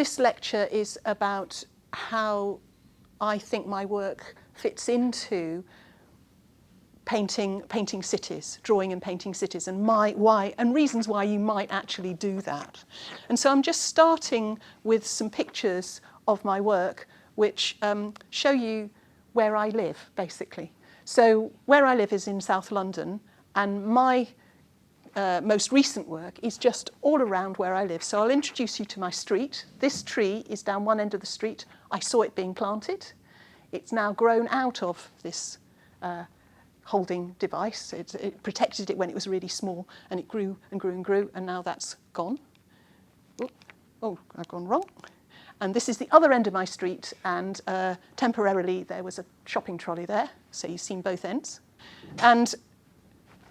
this lecture is about how I think my work fits into painting cities, drawing and painting cities, and why and reasons why you might actually do that. And so I'm just starting with some pictures of my work which show you where I live, basically. So where I live is in South London, and my most recent work is just all around where I live. So I'll introduce you to my street. This tree is down one end of the street. I saw it being planted. It's now grown out of this holding device. It protected it when it was really small, and it grew and grew and grew, and now that's gone. Oh, I've gone wrong. And this is the other end of my street, and temporarily there was a shopping trolley there, so you've seen both ends. And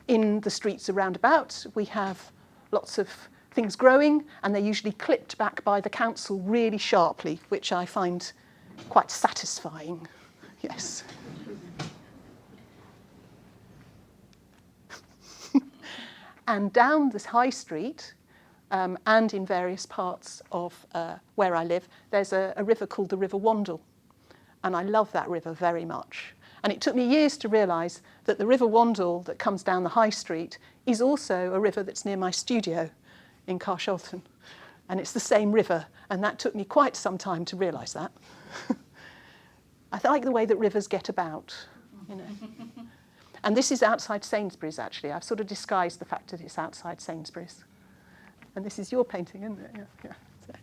in the streets around about, we have lots of things growing, and they're usually clipped back by the council really sharply, which I find quite satisfying. Yes. And down this high street, and in various parts of where I live, there's a river called the River Wandle. And I love that river very much. And it took me years to realise that the River Wandle that comes down the high street is also a river that's near my studio in Carshalton. And it's the same river, and that took me quite some time to realise that. I like the way that rivers get about, you know. And this is outside Sainsbury's, actually. I've sort of disguised the fact that it's outside Sainsbury's. And this is your painting, isn't it? Yeah. So.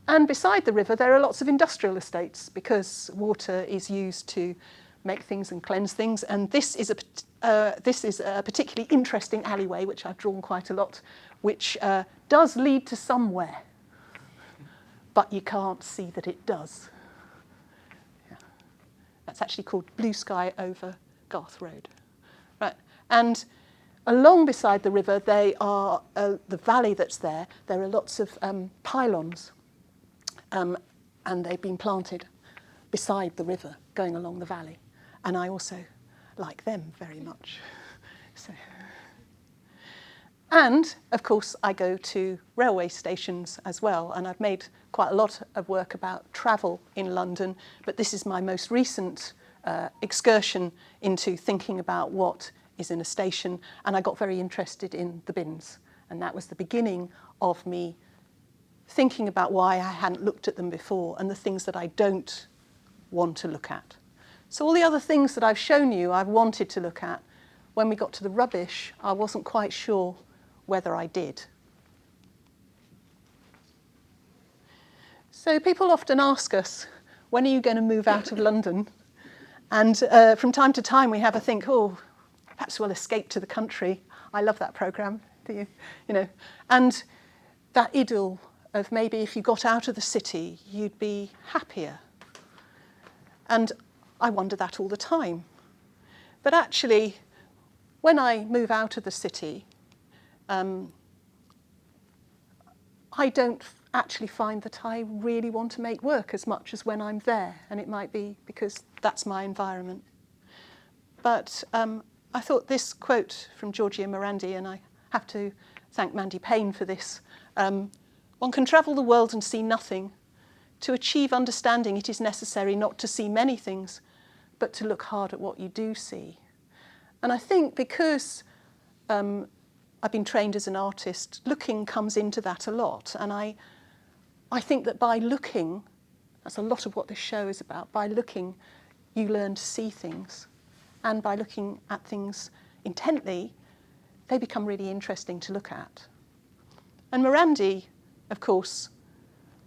And beside the river, there are lots of industrial estates, because water is used to make things and cleanse things. And this is a particularly interesting alleyway, which I've drawn quite a lot, which does lead to somewhere, but you can't see that it does. That's actually called Blue Sky over Garth Road. Right. And along beside the river, they are the valley that's there. There are lots of pylons, and they've been planted beside the river, going along the valley. And I also like them very much. So. And, of course, I go to railway stations as well, and I've made quite a lot of work about travel in London, but this is my most recent excursion into thinking about what is in a station, and I got very interested in the bins, and that was the beginning of me thinking about why I hadn't looked at them before and the things that I don't want to look at. So all the other things that I've shown you I've wanted to look at, when we got to the rubbish, I wasn't quite sure whether I did. So people often ask us, when are you going to move out of London? And from time to time we have a think, oh, perhaps we'll escape to the country. I love that programme, do you? You know, and that idyll of maybe if you got out of the city, you'd be happier. And I wonder that all the time. But actually, when I move out of the city, I don't actually find that I really want to make work as much as when I'm there, and it might be because that's my environment. But I thought this quote from Giorgio Morandi, and I have to thank Mandy Payne for this, one can travel the world and see nothing. To achieve understanding, it is necessary not to see many things, but to look hard at what you do see. And I think because I've been trained as an artist, looking comes into that a lot. And I think that by looking, that's a lot of what this show is about, by looking, you learn to see things. And by looking at things intently, they become really interesting to look at. And Morandi, of course,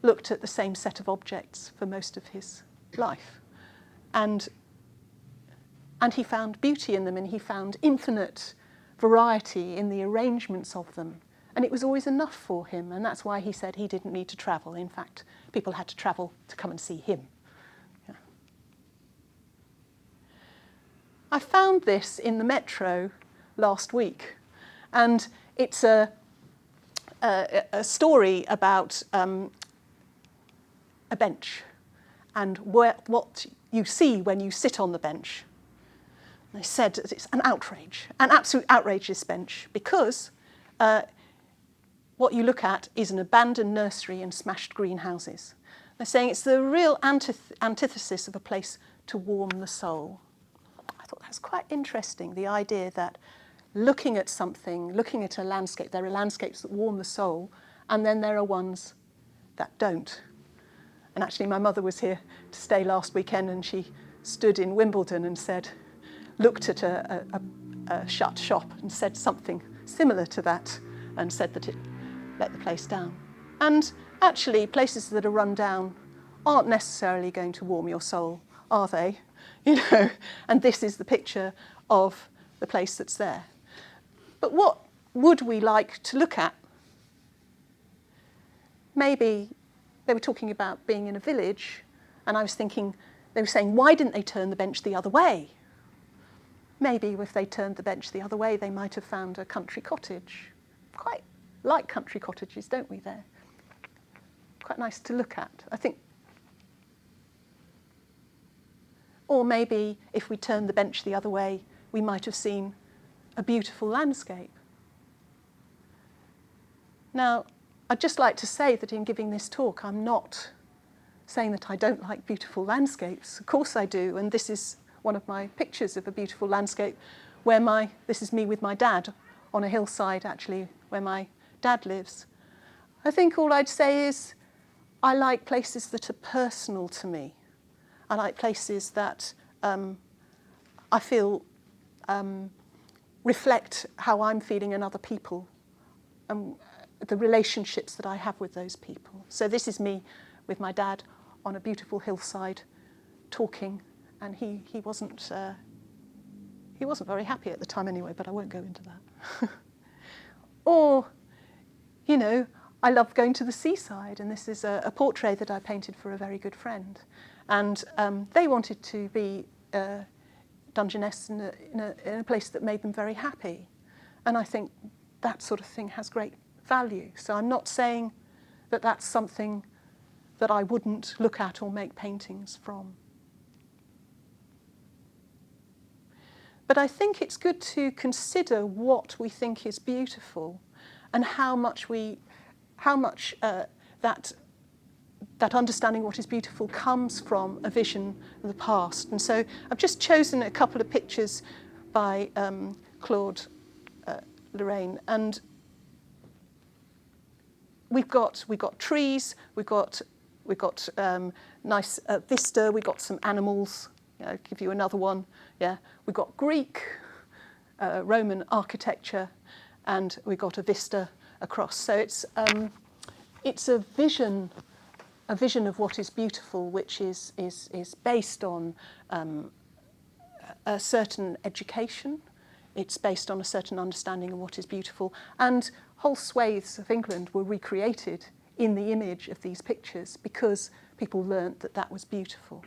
looked at the same set of objects for most of his life. And he found beauty in them, and he found infinite variety in the arrangements of them. And it was always enough for him, and that's why he said he didn't need to travel. In fact, people had to travel to come and see him. Yeah. I found this in the metro last week, and it's a story about a bench and what you see when you sit on the bench. They said that it's an outrage, an absolute outrage, this bench, because what you look at is an abandoned nursery and smashed greenhouses. They're saying it's the real antithesis of a place to warm the soul. I thought that's quite interesting, the idea that looking at something, looking at a landscape, there are landscapes that warm the soul, and then there are ones that don't. And actually my mother was here to stay last weekend, and she stood in Wimbledon and said, looked at a shut shop and said something similar to that, and said that it let the place down. And actually places that are run down aren't necessarily going to warm your soul, are they? You know, and this is the picture of the place that's there. But what would we like to look at? Maybe they were talking about being in a village, and I was thinking, they were saying, why didn't they turn the bench the other way? Maybe if they turned the bench the other way, they might have found a country cottage. Quite like country cottages, don't we, there? Quite nice to look at, I think. Or maybe if we turned the bench the other way, we might have seen a beautiful landscape. Now, I'd just like to say that in giving this talk, I'm not saying that I don't like beautiful landscapes. Of course I do, and this is one of my pictures of a beautiful landscape where this is me with my dad on a hillside, actually, where my dad lives. I think all I'd say is I like places that are personal to me. I like places that I feel reflect how I'm feeling in other people, and the relationships that I have with those people. So this is me with my dad on a beautiful hillside talking, and he wasn't very happy at the time anyway, but I won't go into that. Or, you know, I love going to the seaside, and this is a portrait that I painted for a very good friend. And they wanted to be Dungeness in a place that made them very happy. And I think that sort of thing has great value. So I'm not saying that that's something that I wouldn't look at or make paintings from. But I think it's good to consider what we think is beautiful and how much that understanding what is beautiful comes from a vision of the past. And so I've just chosen a couple of pictures by Claude Lorraine, and we've got trees, we've got nice vista, we've got some animals. Yeah, I'll give you another one. Yeah, we've got Greek, Roman architecture, and we've got a vista across. So it's a vision of what is beautiful, which is based on a certain education. It's based on a certain understanding of what is beautiful. And whole swathes of England were recreated in the image of these pictures because people learnt that that was beautiful.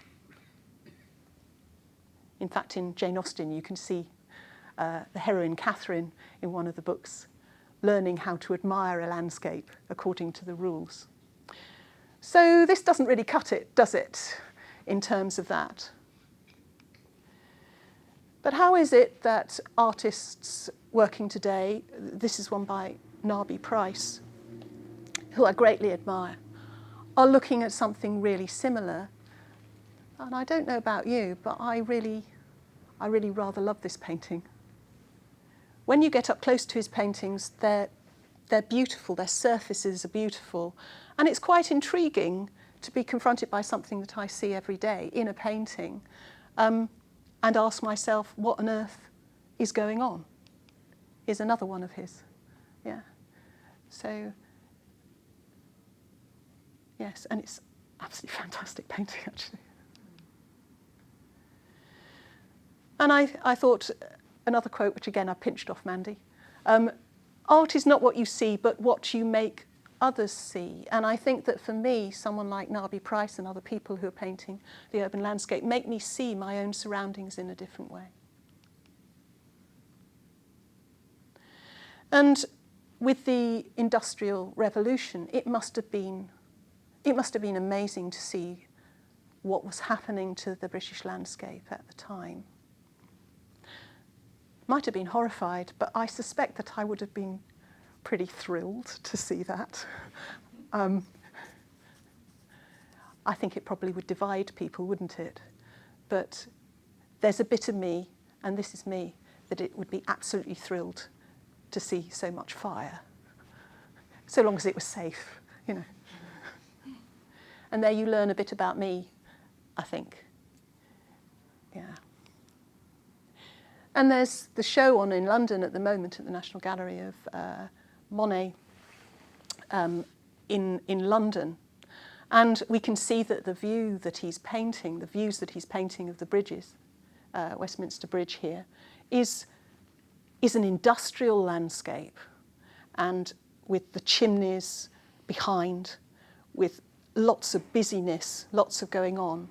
In fact, in Jane Austen, you can see the heroine Catherine in one of the books learning how to admire a landscape according to the rules. So this doesn't really cut it, does it, in terms of that? But how is it that artists working today, this is one by Narby Price, who I greatly admire, are looking at something really similar? And I don't know about you, but I really rather love this painting. When you get up close to his paintings, they're beautiful, their surfaces are beautiful, and it's quite intriguing to be confronted by something that I see every day in a painting, and ask myself, what on earth is going on? Here's another one of his. Yeah. So, yes, and it's absolutely fantastic painting, actually. And I thought another quote, which again I pinched off Mandy, art is not what you see, but what you make others see. And I think that for me, someone like Narby Price and other people who are painting the urban landscape make me see my own surroundings in a different way. And with the Industrial Revolution, it must have been amazing to see what was happening to the British landscape at the time. Might have been horrified, but I suspect that I would have been pretty thrilled to see that. I think it probably would divide people, wouldn't it? But there's a bit of me, and this is me, that it would be absolutely thrilled to see so much fire, so long as it was safe, you know. And there you learn a bit about me, I think. Yeah. And there's the show on in London at the moment at the National Gallery of Monet in London. And we can see that the view that he's painting, the views that he's painting of the bridges, Westminster Bridge here, is an industrial landscape, and with the chimneys behind, with lots of busyness, lots of going on.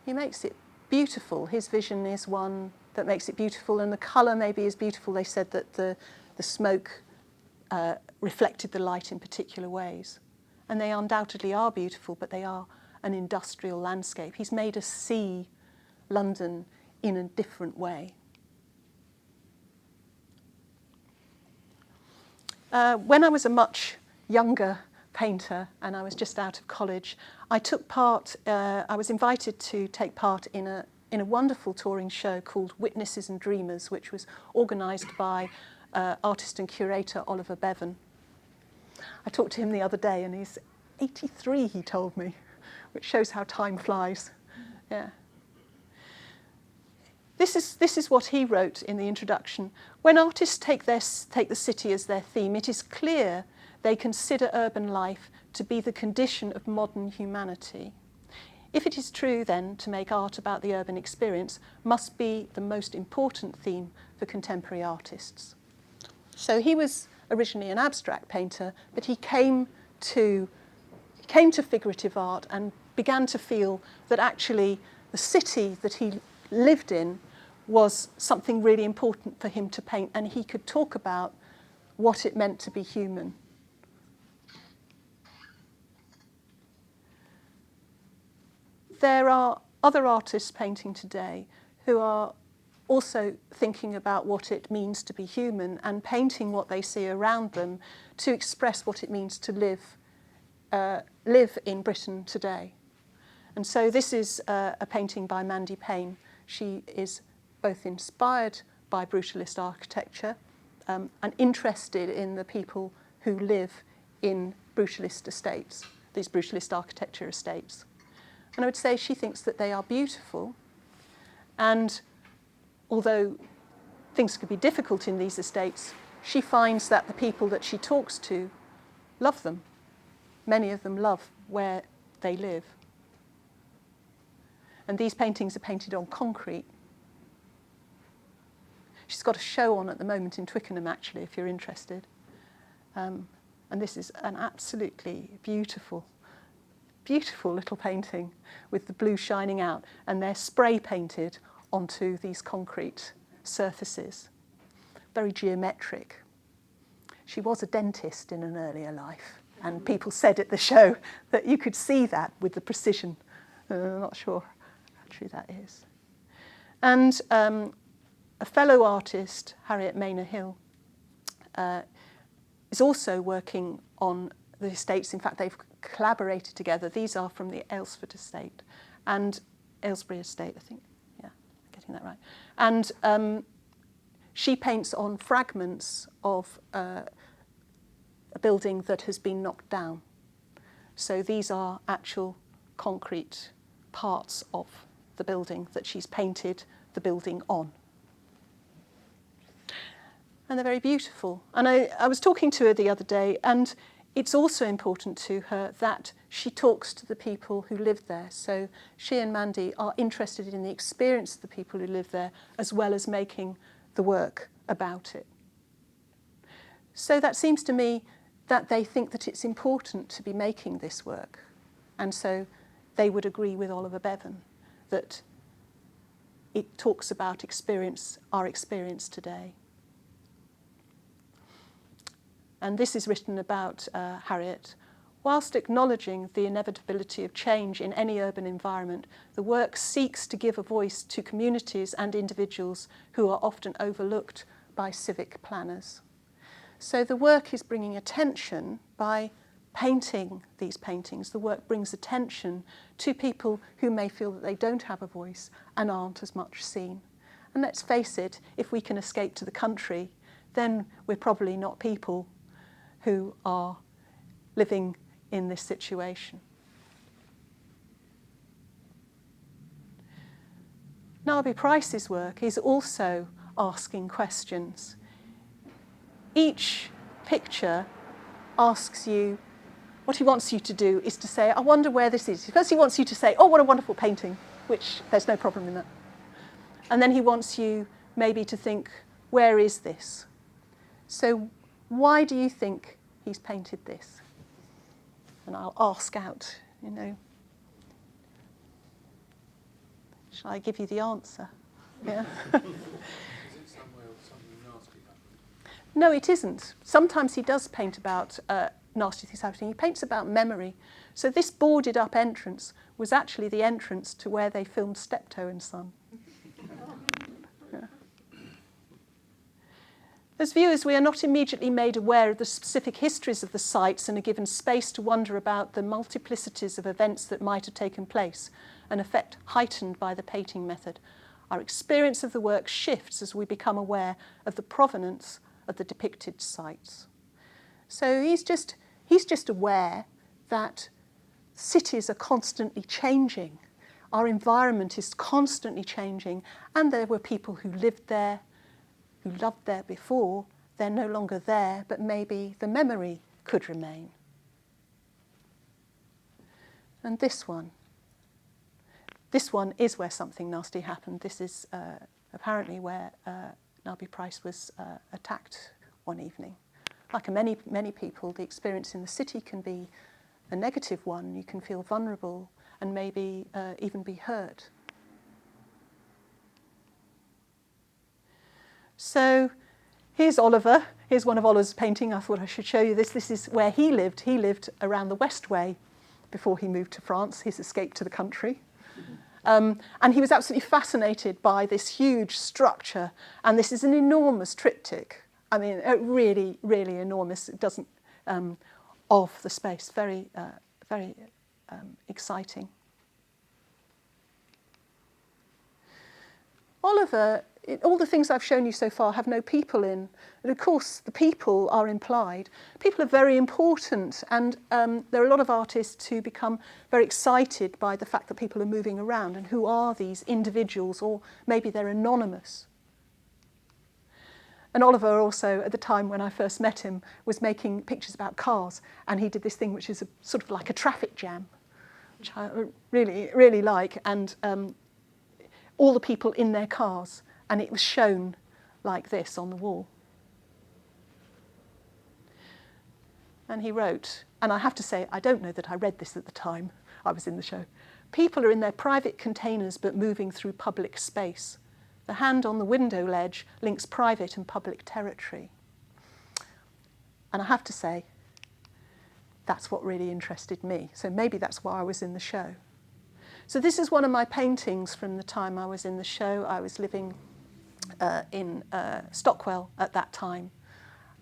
He makes it beautiful. His vision is one that makes it beautiful, and the colour maybe is beautiful. They said that the smoke reflected the light in particular ways. And they undoubtedly are beautiful, but they are an industrial landscape. He's made us see London in a different way. When I was a much younger painter and I was just out of college, I took part, I was invited to take part in a wonderful touring show called Witnesses and Dreamers, which was organised by artist and curator Oliver Bevan. I talked to him the other day and he's 83, he told me, which shows how time flies. Yeah. This is what he wrote in the introduction. When artists take the city as their theme, it is clear they consider urban life to be the condition of modern humanity. If it is true, then, to make art about the urban experience must be the most important theme for contemporary artists. So he was originally an abstract painter, but he came to figurative art and began to feel that actually the city that he lived in was something really important for him to paint, and he could talk about what it meant to be human. There are other artists painting today who are also thinking about what it means to be human and painting what they see around them to express what it means to live in Britain today. And so this is a painting by Mandy Payne. She is both inspired by brutalist architecture and interested in the people who live in brutalist estates, these brutalist architecture estates. And I would say she thinks that they are beautiful, and although things could be difficult in these estates, she finds that the people that she talks to love them. Many of them love where they live. And these paintings are painted on concrete. She's got a show on at the moment in Twickenham, actually, if you're interested. And this is an absolutely beautiful little painting with the blue shining out, and they're spray painted onto these concrete surfaces. Very geometric. She was a dentist in an earlier life, and people said at the show that you could see that with the precision. I'm not sure how true that is. And a fellow artist, Harriet Maynor Hill, is also working on the estates. In fact, they've collaborated together. These are from the Aylesford estate and Aylesbury estate, I think. Yeah, getting that right. And she paints on fragments of a building that has been knocked down. So these are actual concrete parts of the building that she's painted the building on. And they're very beautiful. And I was talking to her the other day, and it's also important to her that she talks to the people who live there. So she and Mandy are interested in the experience of the people who live there, as well as making the work about it. So that seems to me that they think that it's important to be making this work. And so they would agree with Oliver Bevan that it talks about experience, our experience today. And this is written about Harriet. Whilst acknowledging the inevitability of change in any urban environment, the work seeks to give a voice to communities and individuals who are often overlooked by civic planners. So the work is bringing attention by painting these paintings. The work brings attention to people who may feel that they don't have a voice and aren't as much seen. And let's face it, if we can escape to the country, then we're probably not people who are living in this situation. Narby Price's work is also asking questions. Each picture asks you, what he wants you to do is to say, I wonder where this is. First he wants you to say, oh, what a wonderful painting, which there's no problem in that. And then he wants you maybe to think, where is this? So why do you think he's painted this? And I'll ask out, you know. Shall I give you the answer? Yeah. Is it somewhere something nasty happened? No, it isn't. Sometimes he does paint about nasty things happening. He paints about memory. So this boarded up entrance was actually the entrance to where they filmed Steptoe and Son. Yeah. As viewers, we are not immediately made aware of the specific histories of the sites and are given space to wonder about the multiplicities of events that might have taken place, an effect heightened by the painting method. Our experience of the work shifts as we become aware of the provenance of the depicted sites. So he's just aware that cities are constantly changing. Our environment is constantly changing, and there were people who lived there, who loved there before. They're no longer there, but maybe the memory could remain. And this one is where something nasty happened. This is apparently where Narby Price was attacked one evening. Like many people, the experience in the city can be a negative one. You can feel vulnerable and maybe even be hurt. So here's Oliver. Here's one of Oliver's painting. I thought I should show you this. This is where he lived. He lived around the Westway before he moved to France, his escape to the country. And he was absolutely fascinated by this huge structure. And this is an enormous triptych. I mean, really, really enormous. It doesn't, of the space. Very, very exciting. Oliver, all the things I've shown you so far have no people in. And of course, the people are implied. People are very important, and there are a lot of artists who become very excited by the fact that people are moving around, and who are these individuals, or maybe they're anonymous. And Oliver also, at the time when I first met him, was making pictures about cars, and he did this thing which is sort of like a traffic jam, which I really, really like, and all the people in their cars, and it was shown like this on the wall. And he wrote, and I have to say, I don't know that I read this at the time I was in the show. People are in their private containers but moving through public space. The hand on the window ledge links private and public territory. And I have to say, that's what really interested me. So maybe that's why I was in the show. So this is one of my paintings from the time I was in the show. I was living in Stockwell at that time,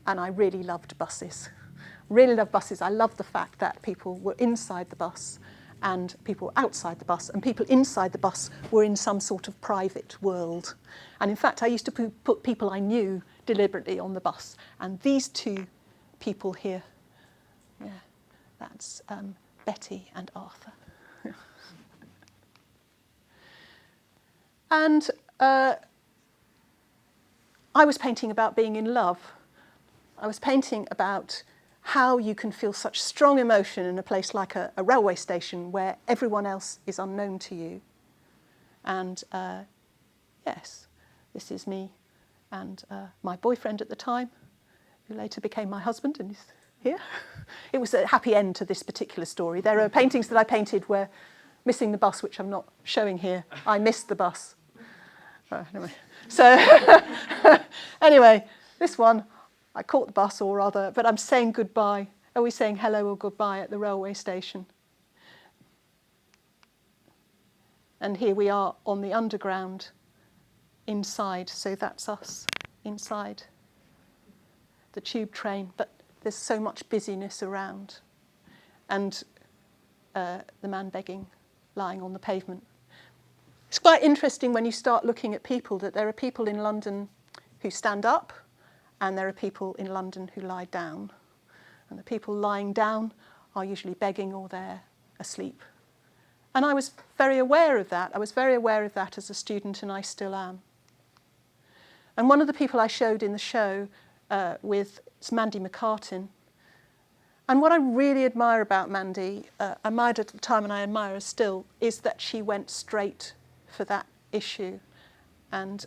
and I really loved buses. Really loved buses. I loved the fact that people were inside the bus and people outside the bus, and people inside the bus were in some sort of private world. And in fact, I used to put people I knew deliberately on the bus. And these two people here, yeah, that's Betty and Arthur. And I was painting about being in love. I was painting about how you can feel such strong emotion in a place like a railway station where everyone else is unknown to you. And yes, this is me and my boyfriend at the time, who later became my husband and is here. It was a happy end to this particular story. There are paintings that I painted where missing the bus, which I'm not showing here. I missed the bus. Anyway, so anyway, this one, I caught the bus, or rather, but I'm saying goodbye. Are we saying hello or goodbye at the railway station? And here we are on the underground inside, so that's us inside the tube train, but there's so much busyness around. And the man begging, lying on the pavement. It's quite interesting when you start looking at people that there are people in London who stand up and there are people in London who lie down. And the people lying down are usually begging or they're asleep. And I was very aware of that. I was very aware of that as a student, and I still am. And one of the people I showed in the show with is Mandy McCartin. And what I really admire about Mandy, admired at the time and I admire her still, is that she went straight for that issue. And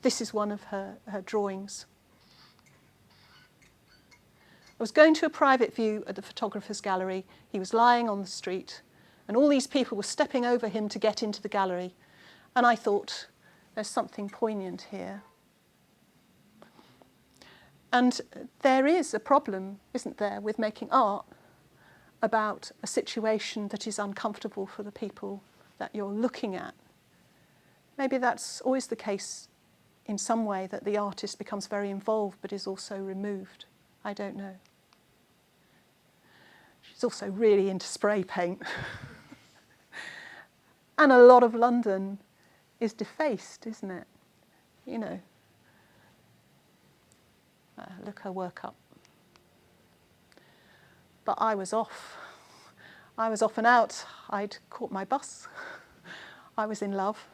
this is one of her drawings. I was going to a private view at the photographer's gallery. He was lying on the street, and all these people were stepping over him to get into the gallery. And I thought, there's something poignant here. And there is a problem, isn't there, with making art about a situation that is uncomfortable for the people that you're looking at. Maybe that's always the case in some way, that the artist becomes very involved but is also removed. I don't know. She's also really into spray paint. And a lot of London is defaced, isn't it? You know. Look her work up. But I was off. I was off and out. I'd caught my bus. I was in love.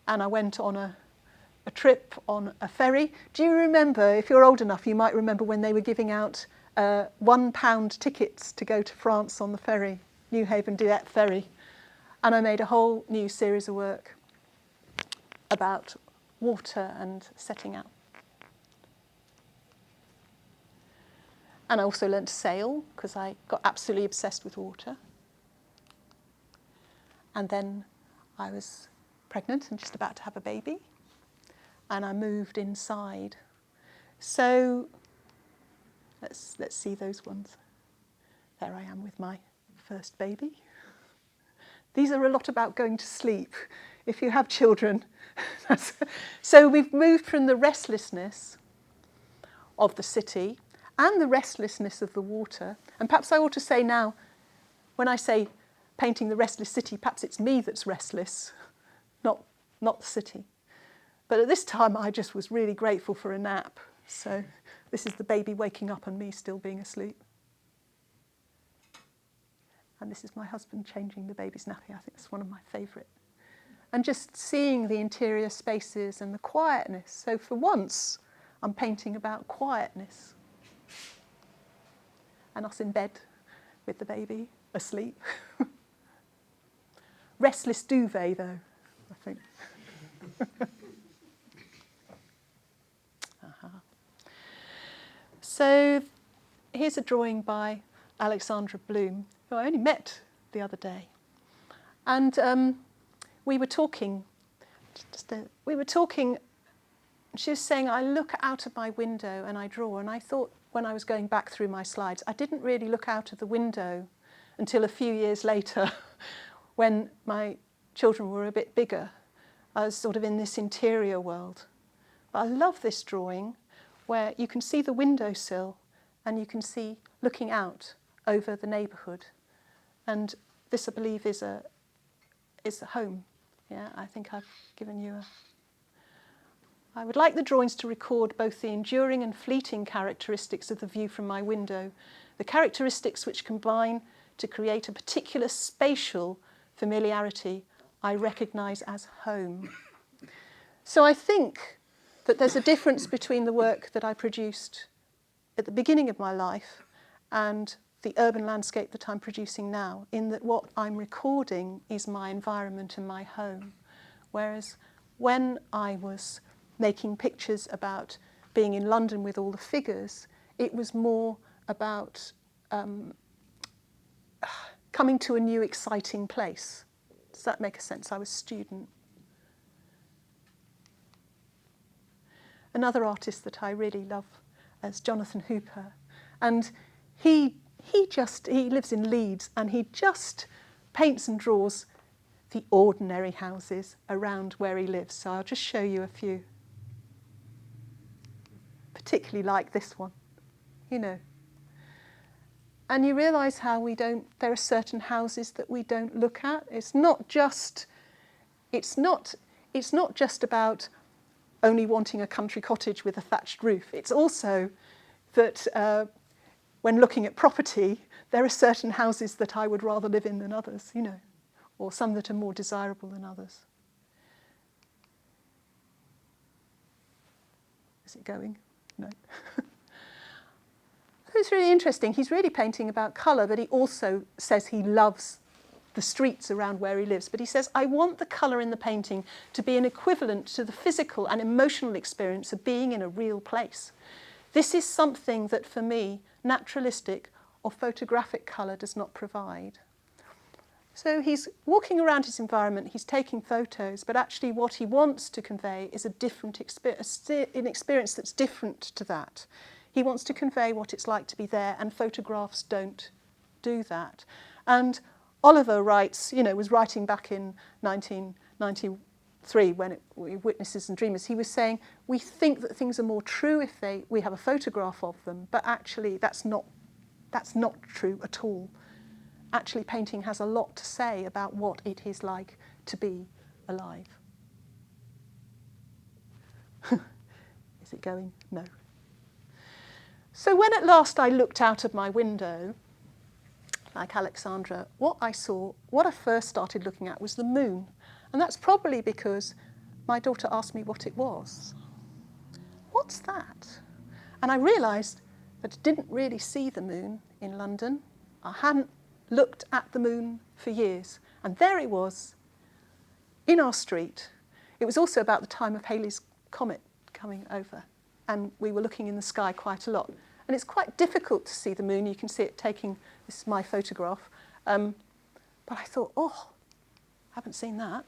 And I went on a trip on a ferry. Do you remember, if you're old enough, you might remember when they were giving out £1 tickets to go to France on the ferry, Newhaven Dieppe ferry. And I made a whole new series of work about water and setting out. And I also learned to sail because I got absolutely obsessed with water. And then I was pregnant and just about to have a baby. And I moved inside. So let's see those ones. There I am with my first baby. These are a lot about going to sleep. If you have children. So we've moved from the restlessness of the city and the restlessness of the water. And perhaps I ought to say now, when I say painting the restless city, perhaps it's me that's restless, not the city. But at this time, I just was really grateful for a nap. So this is the baby waking up and me still being asleep. And this is my husband changing the baby's nappy. I think it's one of my favourite. And just seeing the interior spaces and the quietness. So for once, I'm painting about quietness. And us in bed with the baby, asleep. Restless duvet, though, I think. So here's a drawing by Alexandra Bloom, who I only met the other day. And we were talking, she was saying, I look out of my window and I draw, and I thought, when I was going back through my slides, I didn't really look out of the window until a few years later when my children were a bit bigger. I was sort of in this interior world. But I love this drawing where you can see the windowsill and you can see looking out over the neighbourhood. And this, I believe, is a home. Yeah, I think I've given you a... I would like the drawings to record both the enduring and fleeting characteristics of the view from my window, the characteristics which combine to create a particular spatial familiarity I recognise as home. So I think that there's a difference between the work that I produced at the beginning of my life and the urban landscape that I'm producing now, in that what I'm recording is my environment and my home. Whereas when I was making pictures about being in London with all the figures, it was more about coming to a new exciting place. Does that make sense? I was a student. Another artist that I really love is Jonathan Hooper. And he lives in Leeds, and he just paints and draws the ordinary houses around where he lives. So I'll just show you a few. Particularly like this one. you know. And you realise how there are certain houses that we don't look at. It's not just about only wanting a country cottage with a thatched roof. It's also that when looking at property, there are certain houses that I would rather live in than others, you know, or some that are more desirable than others. Is it going? No. It's really interesting. He's really painting about colour, but he also says he loves the streets around where he lives. But he says, I want the colour in the painting to be an equivalent to the physical and emotional experience of being in a real place. This is something that, for me, naturalistic or photographic colour does not provide. So he's walking around his environment, he's taking photos, but actually what he wants to convey is a different experience, an experience that's different to that. He wants to convey what it's like to be there, and photographs don't do that. And Oliver writes, was writing back in 1993 when Witnesses and Dreamers. He was saying, we think that things are more true if we have a photograph of them, but actually that's not true at all. Actually, painting has a lot to say about what it is like to be alive. Is it going? No. So when at last I looked out of my window, like Alexandra, what I first started looking at was the moon. And that's probably because my daughter asked me what it was. What's that? And I realised that I didn't really see the moon in London. I hadn't looked at the moon for years. And there it was, in our street. It was also about the time of Halley's Comet coming over. And we were looking in the sky quite a lot. And it's quite difficult to see the moon. You can see it taking, this is my photograph. But I thought, I haven't seen that.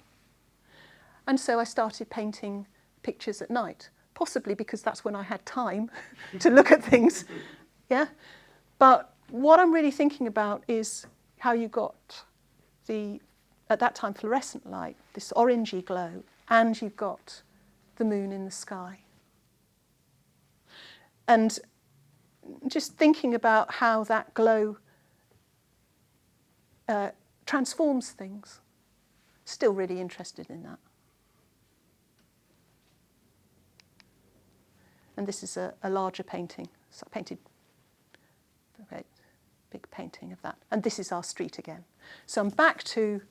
And so I started painting pictures at night, possibly because that's when I had time to look at things. Yeah. But what I'm really thinking about is how you got at that time, fluorescent light, this orangey glow, and you've got the moon in the sky. And just thinking about how that glow transforms things. Still really interested in that. And this is a larger painting. So I painted a great big painting of that. And this is our street again. So I'm back to,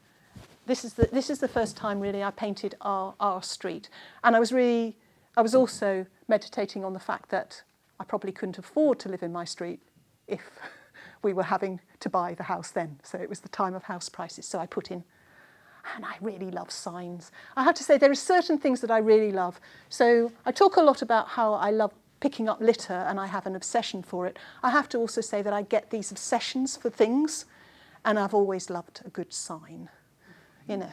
this is the first time really I painted our street. And I was also meditating on the fact that I probably couldn't afford to live in my street if we were having to buy the house then. So it was the time of house prices. So I put in, and I really love signs. I have to say there are certain things that I really love. So I talk a lot about how I love picking up litter and I have an obsession for it. I have to also say that I get these obsessions for things, and I've always loved a good sign, and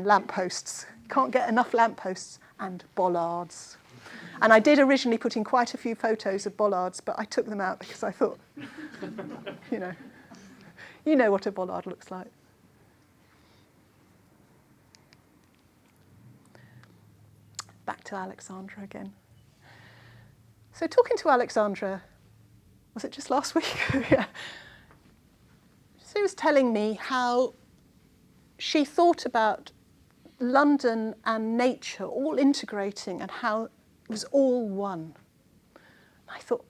lampposts. Can't get enough lampposts, and bollards. And I did originally put in quite a few photos of bollards, but I took them out because I thought, you know what a bollard looks like. Back to Alexandra again. So talking to Alexandra, was it just last week? Yeah. She was telling me how she thought about London and nature all integrating and how it was all one. I thought,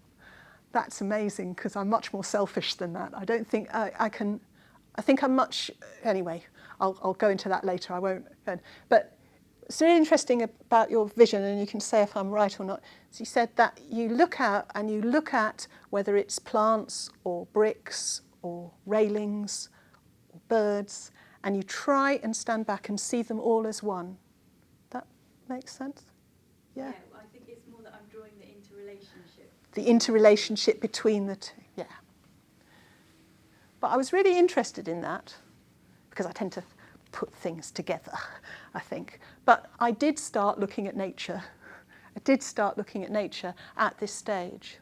that's amazing, because I'm much more selfish than that. I don't think I can. I think I'm much. Anyway, I'll go into that later. I won't. But it's really interesting about your vision, and you can say if I'm right or not. She said that you look out and you look at whether it's plants or bricks or railings or birds, and you try and stand back and see them all as one. That makes sense? Yeah. I think it's more that I'm drawing the interrelationship. The interrelationship between the two, yeah. But I was really interested in that because I tend to put things together, I think. But I did start looking at nature. I did start looking at nature at this stage.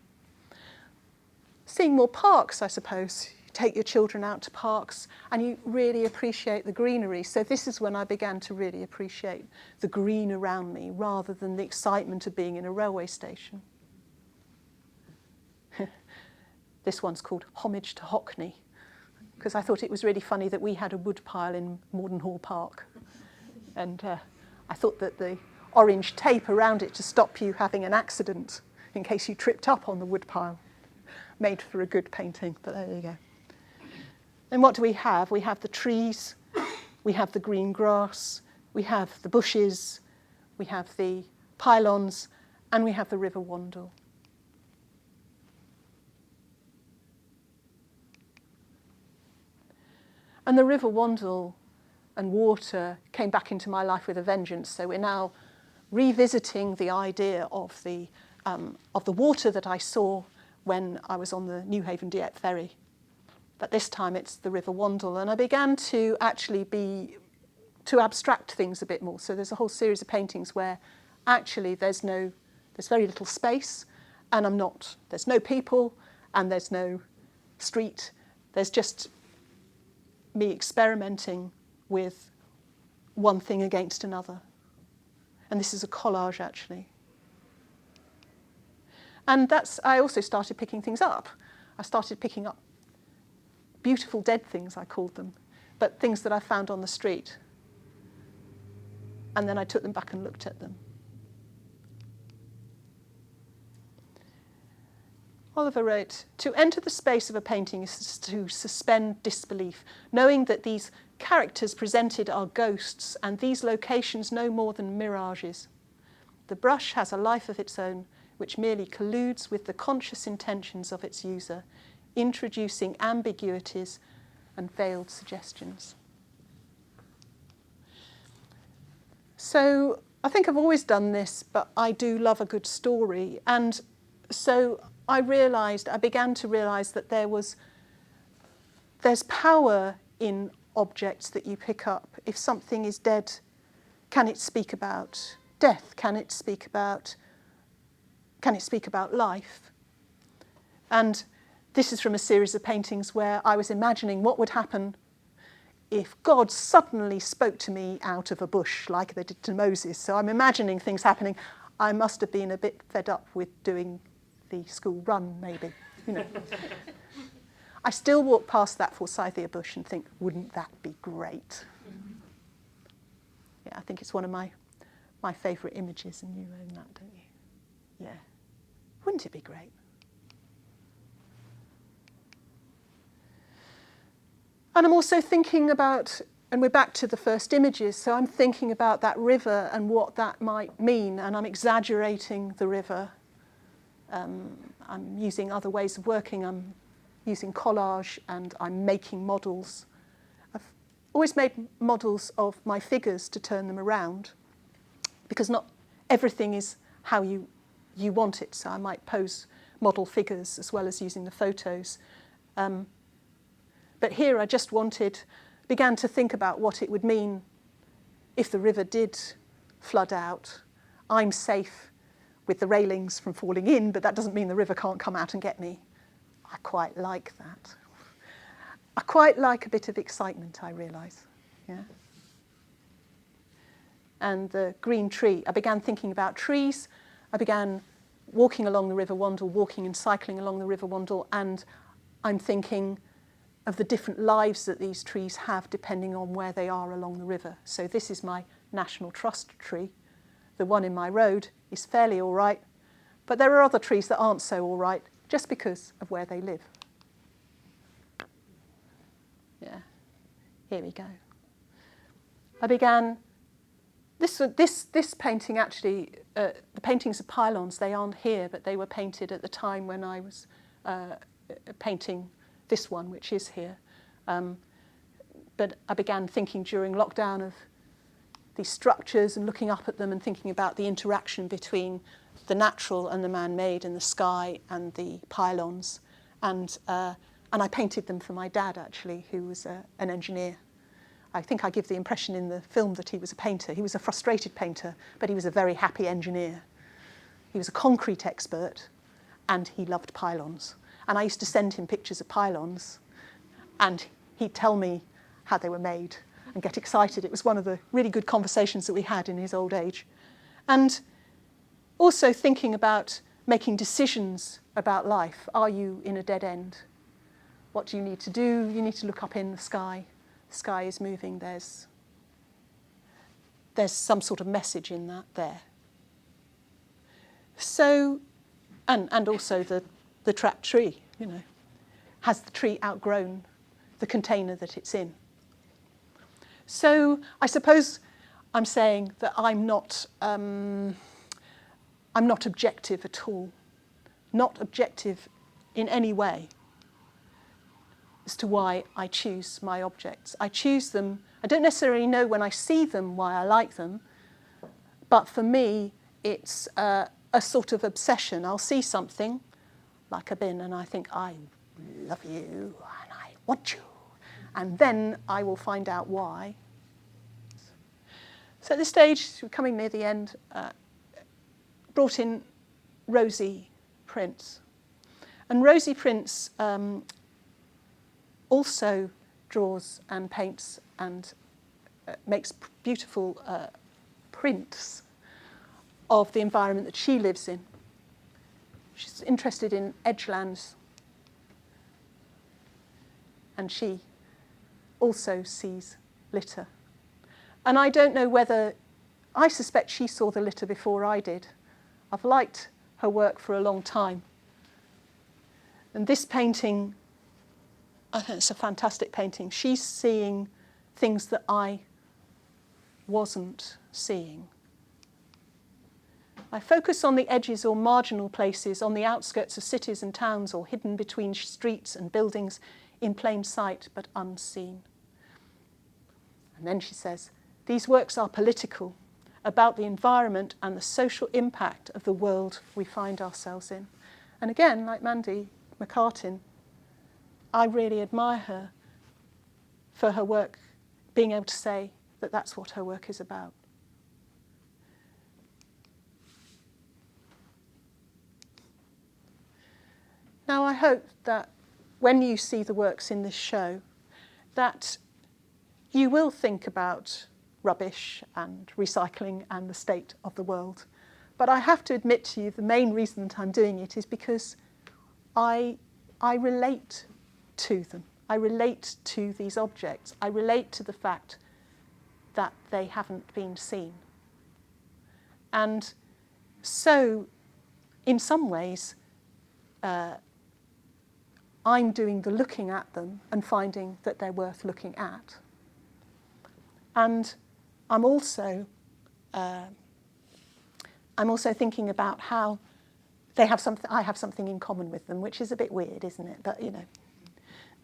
Seeing more parks, I suppose. You take your children out to parks and you really appreciate the greenery. So this is when I began to really appreciate the green around me rather than the excitement of being in a railway station. this one's called Homage to Hockney, because I thought it was really funny that we had a wood pile in Morden Hall Park. And I thought that the orange tape around it to stop you having an accident in case you tripped up on the wood pile made for a good painting, but there you go. And what do we have? We have the trees, we have the green grass, we have the bushes, we have the pylons, and we have the River Wandle. And the River Wandle and water came back into my life with a vengeance. So we're now revisiting the idea of the water that I saw when I was on the Newhaven Dieppe ferry. But this time it's the River Wandle. And I began to actually to abstract things a bit more. So there's a whole series of paintings where actually there's very little space, and there's no people, and there's no street. There's just me experimenting with one thing against another. And this is a collage, actually. And I also started picking things up. I started picking up beautiful dead things, I called them, but things that I found on the street. And then I took them back and looked at them. Oliver wrote, "To enter the space of a painting is to suspend disbelief, knowing that these characters presented are ghosts and these locations no more than mirages. The brush has a life of its own, which merely colludes with the conscious intentions of its user, introducing ambiguities and veiled suggestions." So I think I've always done this, but I do love a good story. And so I began to realise that there's power in objects that you pick up. If something is dead, can it speak about death? Can it speak about life? And this is from a series of paintings where I was imagining what would happen if God suddenly spoke to me out of a bush like they did to Moses. So I'm imagining things happening. I must have been a bit fed up with doing the school run, maybe. I still walk past that Forsythia bush and think, wouldn't that be great? Yeah, I think it's one of my favourite images, and you own that, don't you? Yeah. Wouldn't it be great? And I'm also thinking about, and we're back to the first images, so I'm thinking about that river and what that might mean, and I'm exaggerating the river. I'm using other ways of working. I'm using collage, and I'm making models. I've always made models of my figures to turn them around, because not everything is how you want it. So I might pose model figures as well as using the photos. But here I just began to think about what it would mean if the river did flood out. I'm safe with the railings from falling in, but that doesn't mean the river can't come out and get me. I quite like that. I quite like a bit of excitement, I realise. Yeah. And the green tree, I began thinking about trees. I began walking along the River Wandle, walking and cycling along the River Wandle, and I'm thinking of the different lives that these trees have depending on where they are along the river. So this is my National Trust tree. The one in my road is fairly all right, but there are other trees that aren't so all right just because of where they live. Yeah, here we go. I began, this painting actually, the paintings of pylons, they aren't here, but they were painted at the time when I was painting this one, which is here. But I began thinking during lockdown of these structures and looking up at them and thinking about the interaction between the natural and the man-made and the sky and the pylons. And I painted them for my dad, actually, who was an engineer. I think I give the impression in the film that he was a painter. He was a frustrated painter, but he was a very happy engineer. He was a concrete expert, and he loved pylons. And I used to send him pictures of pylons, and he'd tell me how they were made and get excited. It was one of the really good conversations that we had in his old age. And also thinking about making decisions about life. Are you in a dead end? What do you need to do? You need to look up in the sky. The sky is moving. There's some sort of message in that there. So, and also the trapped tree, has the tree outgrown the container that it's in? So I suppose I'm saying that I'm not objective at all, not objective in any way as to why I choose my objects. I choose them. I don't necessarily know when I see them why I like them, but for me it's a sort of obsession. I'll see something like a bin and I think, I love you and I want you, and then I will find out why. So at this stage, we're coming near the end, brought in Rosie Prince. And Rosie Prince also draws and paints and makes beautiful prints of the environment that she lives in. She's interested in edgelands, and she also sees litter. And I don't know whether, I suspect she saw the litter before I did. I've liked her work for a long time. And this painting, I think it's a fantastic painting. She's seeing things that I wasn't seeing. I focus on the edges or marginal places, on the outskirts of cities and towns, or hidden between streets and buildings, in plain sight but unseen. And then she says, these works are political, about the environment and the social impact of the world we find ourselves in. And again, like Mandy McCartin, I really admire her for her work, being able to say that that's what her work is about. Now, I hope that when you see the works in this show, that you will think about rubbish and recycling and the state of the world. But I have to admit to you, the main reason that I'm doing it is because I relate to them. I relate to these objects. I relate to the fact that they haven't been seen. And so, in some ways, I'm doing the looking at them and finding that they're worth looking at. And I'm also thinking about how they have something. I have something in common with them, which is a bit weird, isn't it? But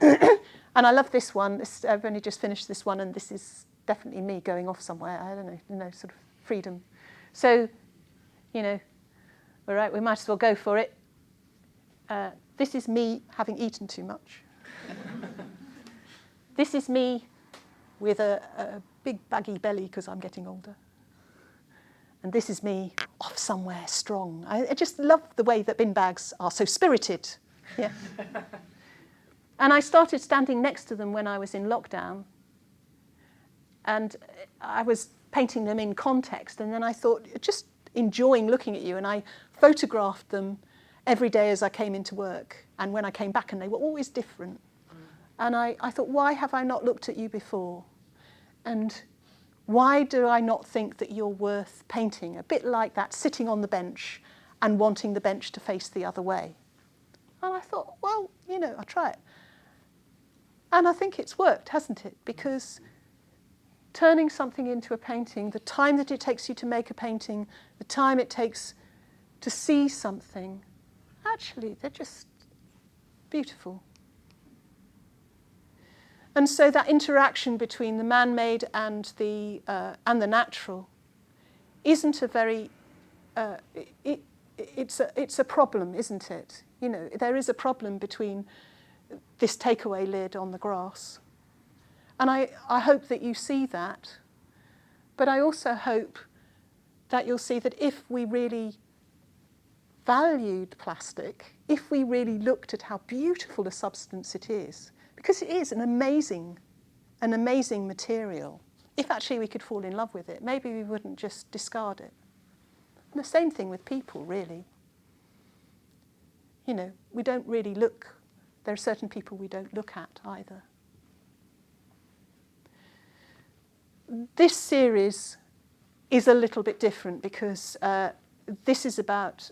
and I love this one. I've only just finished this one, and this is definitely me going off somewhere. I don't know, sort of freedom. So, all right, we might as well go for it. This is me having eaten too much. This is me with a big baggy belly because I'm getting older. And this is me off somewhere strong. I just love the way that bin bags are so spirited. Yeah. And I started standing next to them when I was in lockdown. And I was painting them in context. And then I thought, just enjoying looking at you. And I photographed them every day as I came into work. And when I came back, and they were always different. And I thought, why have I not looked at you before? And why do I not think that you're worth painting? A bit like that, sitting on the bench and wanting the bench to face the other way. And I thought, well, I'll try it. And I think it's worked, hasn't it? Because turning something into a painting, the time that it takes you to make a painting, the time it takes to see something, actually, they're just beautiful. And so that interaction between the man-made and the natural isn't a very. It's a problem, isn't it? There is a problem between this takeaway lid on the grass, and I hope that you see that. But I also hope that you'll see that if we really valued plastic, if we really looked at how beautiful a substance it is. Because it is an amazing material. If actually we could fall in love with it, maybe we wouldn't just discard it. And the same thing with people, really. you know, we don't really look, there are certain people we don't look at either. This series is a little bit different because this is about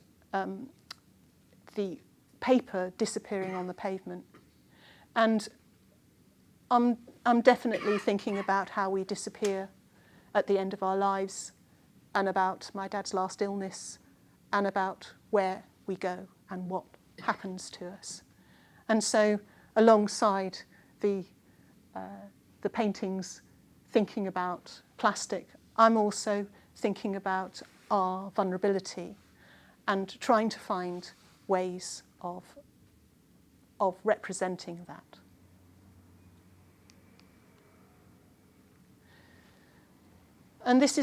the paper disappearing on the pavement. And I'm definitely thinking about how we disappear at the end of our lives, and about my dad's last illness, and about where we go and what happens to us. And so alongside the paintings thinking about plastic, I'm also thinking about our vulnerability and trying to find ways of representing that. And this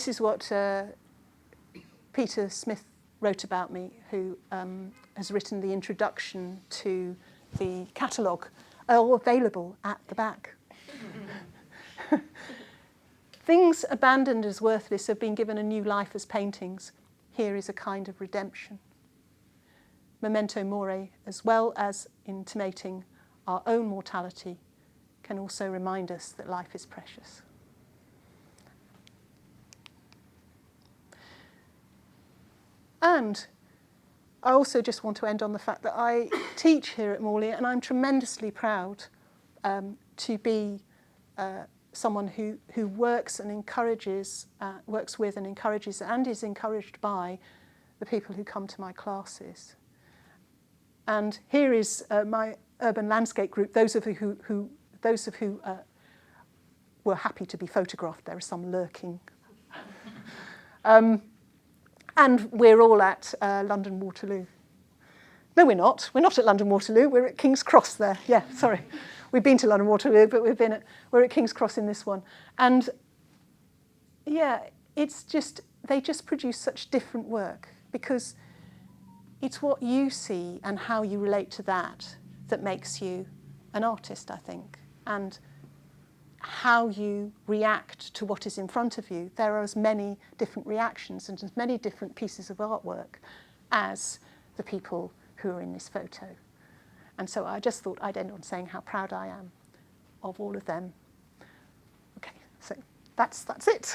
is what Peter Smith wrote about me, who has written the introduction to the catalogue, all available at the back. Things abandoned as worthless have been given a new life as paintings. Here is a kind of redemption. Memento mori, as well as intimating our own mortality, can also remind us that life is precious. And I also just want to end on the fact that I teach here at Morley, and I'm tremendously proud to be someone who works and encourages, works with and encourages and is encouraged by the people who come to my classes. And here is my urban landscape group, those of who were happy to be photographed. There are some lurking. And we're all at London Waterloo. No, we're not. We're not at London Waterloo. We're at King's Cross there. Yeah, sorry. We've been to London Waterloo, but we're at King's Cross in this one. And yeah, it's just, they just produce such different work, because it's what you see and how you relate to that that makes you an artist, I think. And how you react to what is in front of you. There are as many different reactions and as many different pieces of artwork as the people who are in this photo. And so I just thought I'd end on saying how proud I am of all of them. Okay, so that's it.